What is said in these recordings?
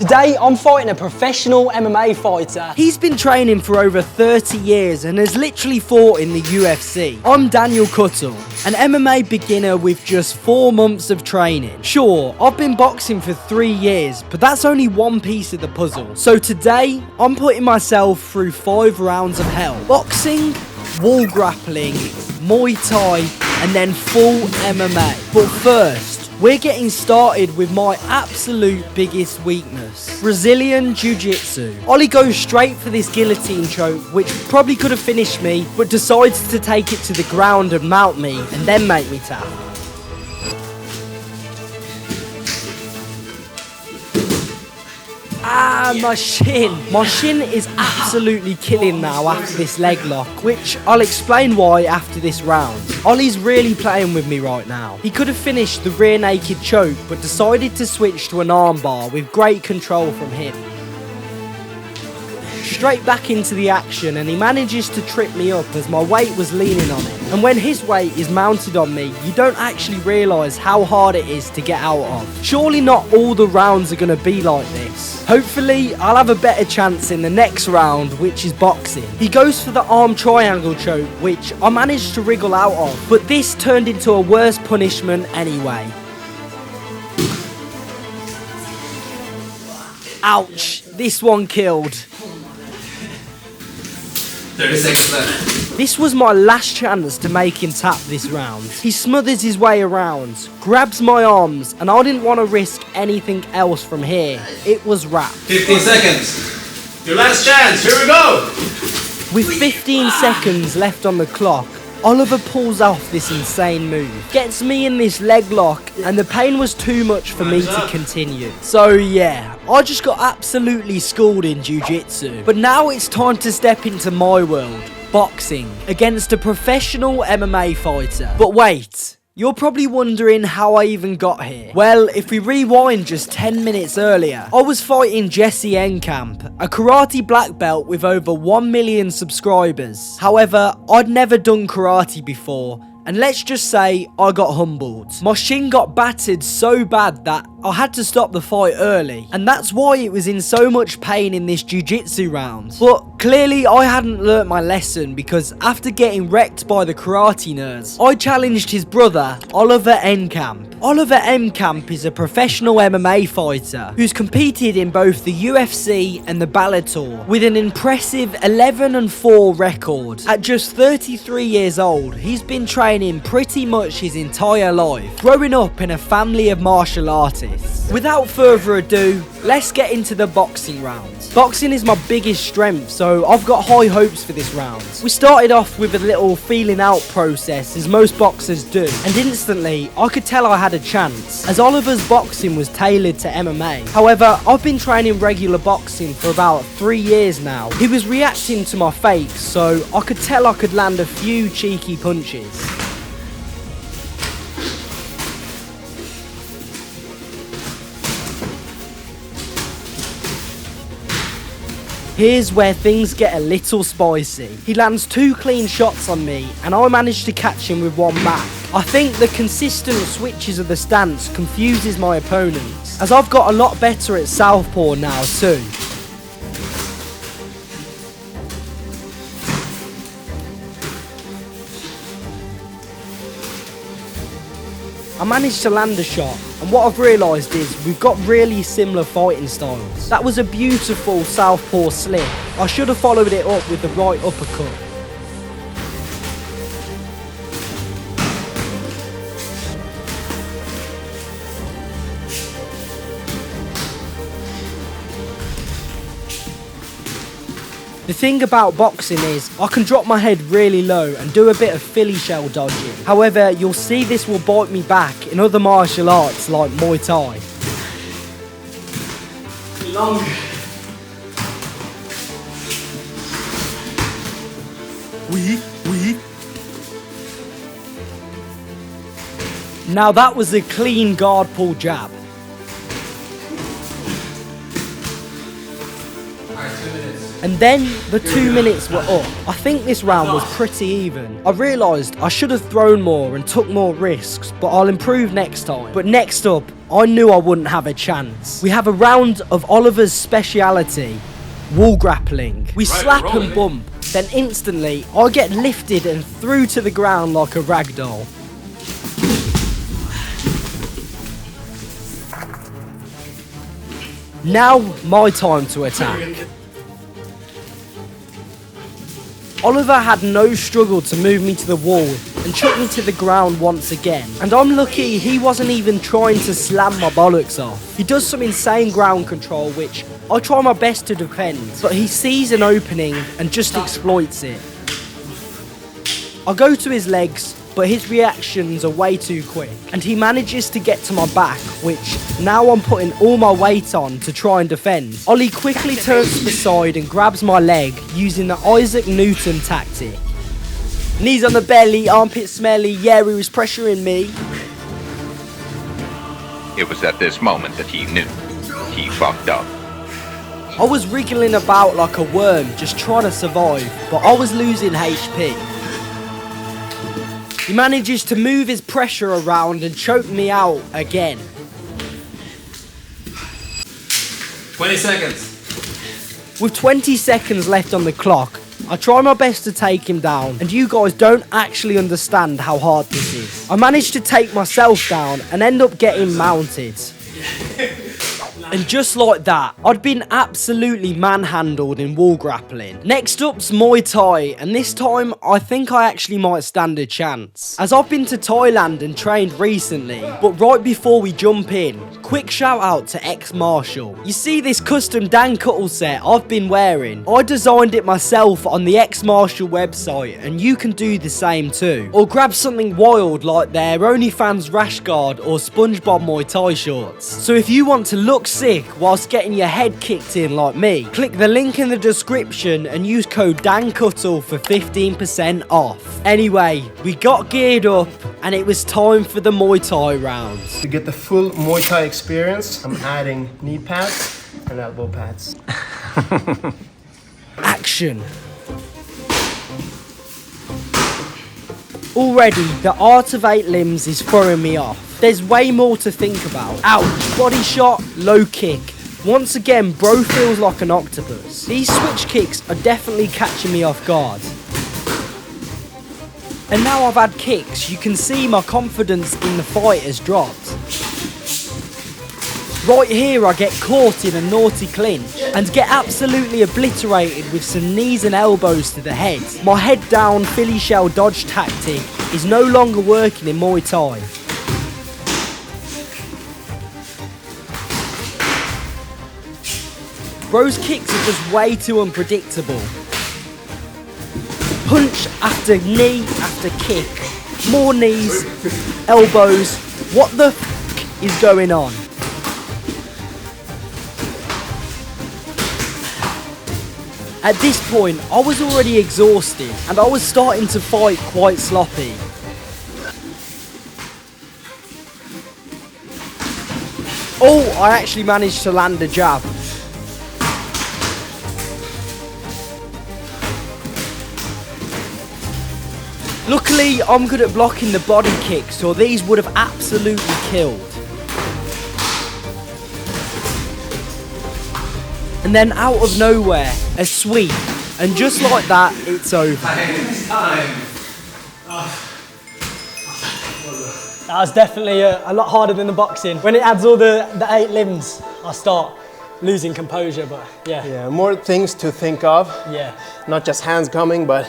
Today, I'm fighting a professional MMA fighter. He's been training for over 30 years and has literally fought in the UFC. I'm Daniel Cuttle, an MMA beginner with just 4 months of training. Sure, I've been boxing for 3 years, but that's only one piece of the puzzle. So today, I'm putting myself through 5 rounds of hell. Boxing, wall grappling, Muay Thai, and then full MMA. But first, we're getting started with my absolute biggest weakness, Brazilian Jiu-Jitsu. Ollie goes straight for this guillotine choke, which probably could have finished me, but decides to take it to the ground and mount me, and then make me tap. Ah, my shin. My shin is absolutely killing now after this leg lock, which I'll explain why after this round. Ollie's really playing with me right now. He could have finished the rear naked choke, but decided to switch to an armbar with great control from him. Straight back into the action, and he manages to trip me up as my weight was leaning on him. And when his weight is mounted on me, you don't actually realise how hard it is to get out of. Surely not all the rounds are going to be like this. Hopefully, I'll have a better chance in the next round, which is boxing. He goes for the arm triangle choke, which I managed to wriggle out of, but this turned into a worse punishment anyway. Ouch, this one killed. 30 seconds left. This was my last chance to make him tap this round. He smothers his way around, grabs my arms, and I didn't want to risk anything else from here. It was wrapped. 15 seconds. Your last chance. Here we go. With 15 seconds left on the clock, Oliver pulls off this insane move, gets me in this leg lock, and the pain was too much for me to continue. So yeah, I just got absolutely schooled in Jiu-Jitsu. But now it's time to step into my world, boxing, against a professional MMA fighter. But wait, you're probably wondering how I even got here. Well, if we rewind just 10 minutes earlier, I was fighting Oliver Enkamp, a karate black belt with over 1 million subscribers. However, I'd never done karate before, and let's just say I got humbled. My shin got battered so bad that I had to stop the fight early, and that's why it was in so much pain in this jiu-jitsu round. But clearly I hadn't learnt my lesson, because after getting wrecked by the karate nerds, I challenged his brother, Oliver Enkamp. Oliver Enkamp is a professional MMA fighter who's competed in both the UFC and the Bellator with an impressive 11-4 record. At just 33 years old, he's been training pretty much his entire life, growing up in a family of martial artists. Without further ado, let's get into the boxing round. Boxing is my biggest strength, so I've got high hopes for this round. We started off with a little feeling out process, as most boxers do, and instantly I could tell I had a chance, as Oliver's boxing was tailored to MMA. However, I've been training regular boxing for about 3 years now. He was reacting to my fakes, so I could tell I could land a few cheeky punches. Here's where things get a little spicy. He lands 2 clean shots on me, and I managed to catch him with one back. I think the consistent switches of the stance confuses my opponents, as I've got a lot better at southpaw now too. I managed to land a shot, and what I've realised is we've got really similar fighting styles. That was a beautiful southpaw slip. I should have followed it up with the right uppercut. The thing about boxing is, I can drop my head really low and do a bit of Philly shell dodging. However, you'll see this will bite me back in other martial arts like Muay Thai. Long. Now that was a clean guard pull jab. Alright, 2 minutes. And then the 2 minutes were up. I think this round was pretty even. I realised I should have thrown more and took more risks, but I'll improve next time. But next up, I knew I wouldn't have a chance. We have a round of Oliver's speciality, wall grappling. We slap and bump, then instantly I get lifted and threw to the ground like a ragdoll. Now my time to attack. Oliver had no struggle to move me to the wall and chuck me to the ground once again. And I'm lucky he wasn't even trying to slam my bollocks off. He does some insane ground control which I try my best to defend, but he sees an opening and just exploits it. I go to his legs, but his reactions are way too quick, and he manages to get to my back, which now I'm putting all my weight on to try and defend. Ollie quickly turns to the side and grabs my leg using the Isaac Newton tactic. Knees on the belly, armpit smelly, yeah, he was pressuring me. It was at this moment that he knew. He fucked up. I was wriggling about like a worm, just trying to survive, but I was losing HP. He manages to move his pressure around and choke me out again. 20 seconds. With 20 seconds left on the clock, I try my best to take him down, and you guys don't actually understand how hard this is. I managed to take myself down and end up getting mounted. And just like that, I'd been absolutely manhandled in wall grappling. Next up's Muay Thai, and this time I think I actually might stand a chance. As I've been to Thailand and trained recently, but right before we jump in, quick shout out to X-Marshall. You see this custom Dan Cuttle set I've been wearing? I designed it myself on the X-Marshall website, and you can do the same too. Or grab something wild like their OnlyFans rash guard or SpongeBob Muay Thai shorts. So if you want to look sick whilst getting your head kicked in like me, click the link in the description and use code DANCUTTLE for 15% off. Anyway, we got geared up and it was time for the Muay Thai round. To get the full Muay Thai experience, I'm adding knee pads and elbow pads. Action. Already, the art of 8 limbs is throwing me off. There's way more to think about. Ouch, body shot, low kick. Once again, bro feels like an octopus. These switch kicks are definitely catching me off guard. And now I've had kicks, you can see my confidence in the fight has dropped. Right here I get caught in a naughty clinch and get absolutely obliterated with some knees and elbows to the head. My head down Philly shell dodge tactic is no longer working in Muay Thai. Bro's kicks are just way too unpredictable. Punch after knee after kick. More knees, elbows. What the f*** is going on? At this point, I was already exhausted and I was starting to fight quite sloppy. Oh, I actually managed to land a jab. Luckily, I'm good at blocking the body kicks, or these would have absolutely killed. And then out of nowhere, a sweep, and just like that, it's over. That was definitely a lot harder than the boxing. When it adds all the 8 limbs, I start losing composure, but yeah. Yeah, more things to think of. Yeah. Not just hands coming, but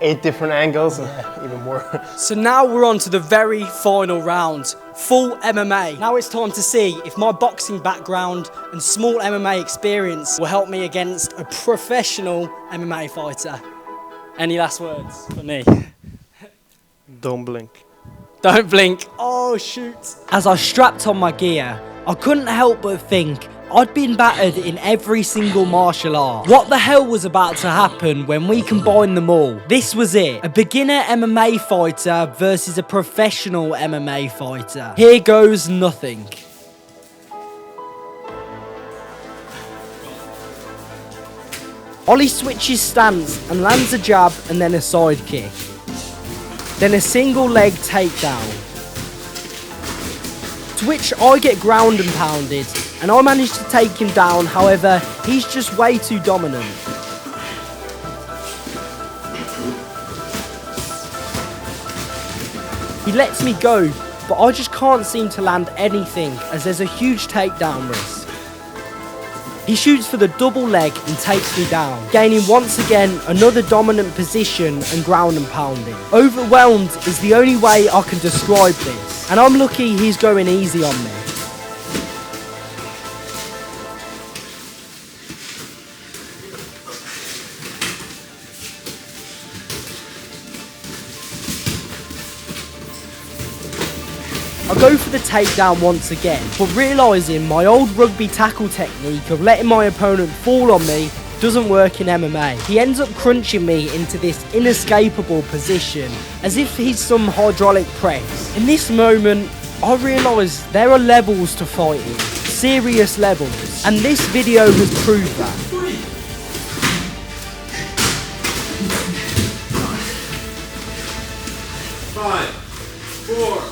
8 different angles, and even more. So now we're on to the very final round, full MMA. Now it's time to see if my boxing background and small MMA experience will help me against a professional MMA fighter. Any last words for me? Don't blink. Don't blink. Oh, shoot. As I strapped on my gear, I couldn't help but think I'd been battered in every single martial art. What the hell was about to happen when we combined them all? This was it. A beginner MMA fighter versus a professional MMA fighter. Here goes nothing. Ollie switches stance and lands a jab and then a side kick. Then a single leg takedown. To which I get ground and pounded, and I manage to take him down, however, he's just way too dominant. He lets me go, but I just can't seem to land anything as there's a huge takedown risk. He shoots for the double leg and takes me down, gaining once again another dominant position and ground and pounding. Overwhelmed is the only way I can describe this, and I'm lucky he's going easy on me. I go for the takedown once again, but realising my old rugby tackle technique of letting my opponent fall on me doesn't work in MMA. He ends up crunching me into this inescapable position, as if he's some hydraulic press. In this moment, I realise there are levels to fighting, serious levels, and this video has proved that.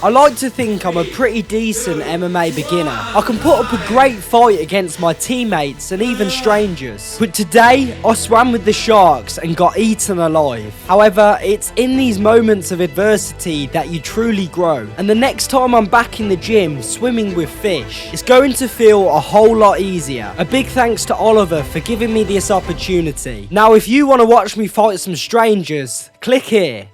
I like to think I'm a pretty decent MMA beginner. I can put up a great fight against my teammates and even strangers. But today, I swam with the sharks and got eaten alive. However, it's in these moments of adversity that you truly grow. And the next time I'm back in the gym swimming with fish, it's going to feel a whole lot easier. A big thanks to Oliver for giving me this opportunity. Now, if you want to watch me fight some strangers, click here.